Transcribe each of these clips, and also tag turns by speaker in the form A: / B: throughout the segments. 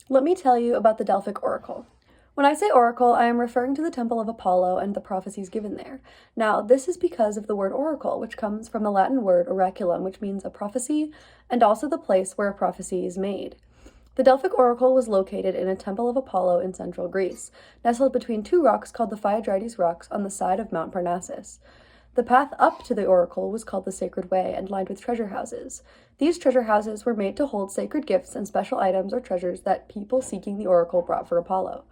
A: Let me tell you about the Delphic Oracle. When I say oracle, I am referring to the temple of Apollo and the prophecies given there. Now, this is because of the word oracle, which comes from the Latin word oraculum, which means a prophecy, and also the place where a prophecy is made. The Delphic Oracle was located in a temple of Apollo in central Greece, nestled between two rocks called the Phaedrides Rocks on the side of Mount Parnassus. The path up to the oracle was called the Sacred Way and lined with treasure houses. These treasure houses were made to hold sacred gifts and special items or treasures that people seeking the oracle brought for Apollo.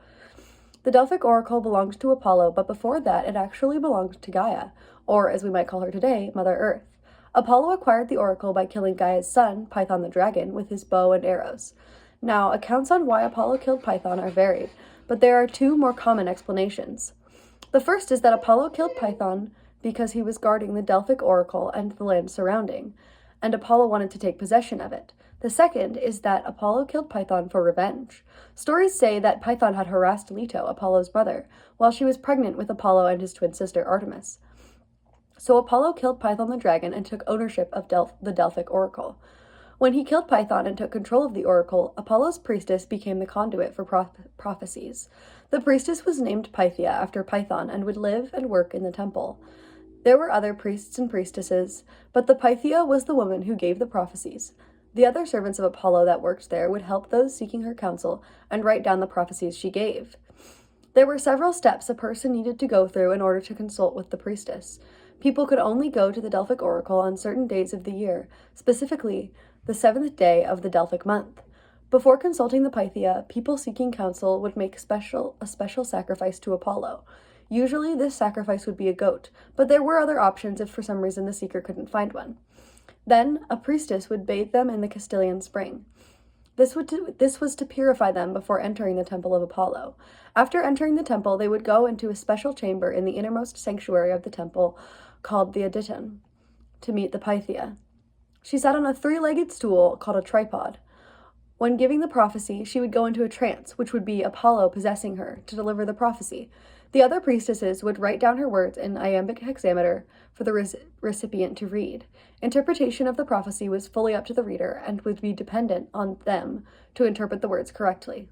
A: The Delphic Oracle belonged to Apollo, but before that it actually belonged to Gaia, or as we might call her today, Mother Earth. Apollo acquired the oracle by killing Gaia's son, Python the dragon, with his bow and arrows. Now, accounts on why Apollo killed Python are varied, but there are two more common explanations. The first is that Apollo killed Python because he was guarding the Delphic Oracle and the land surrounding, and Apollo wanted to take possession of it. The second is that Apollo killed Python for revenge. Stories say that Python had harassed Leto, Apollo's brother, while she was pregnant with Apollo and his twin sister Artemis. So Apollo killed Python the dragon and took ownership of the Delphic Oracle. When he killed Python and took control of the oracle, Apollo's priestess became the conduit for prophecies. The priestess was named Pythia after Python and would live and work in the temple. There were other priests and priestesses, but the Pythia was the woman who gave the prophecies. The other servants of Apollo that worked there would help those seeking her counsel and write down the prophecies she gave. There were several steps a person needed to go through in order to consult with the priestess. People could only go to the Delphic Oracle on certain days of the year, specifically the seventh day of the Delphic month. Before consulting the Pythia, people seeking counsel would make a special sacrifice to Apollo. Usually this sacrifice would be a goat, but there were other options if for some reason the seeker couldn't find one. Then, a priestess would bathe them in the Castilian spring. This was to purify them before entering the temple of Apollo. After entering the temple, they would go into a special chamber in the innermost sanctuary of the temple called the Aditon to meet the Pythia. She sat on a three-legged stool called a tripod. When giving the prophecy, she would go into a trance, which would be Apollo possessing her to deliver the prophecy. The other priestesses would write down her words in iambic hexameter for the recipient to read. Interpretation of the prophecy was fully up to the reader and would be dependent on them to interpret the words correctly.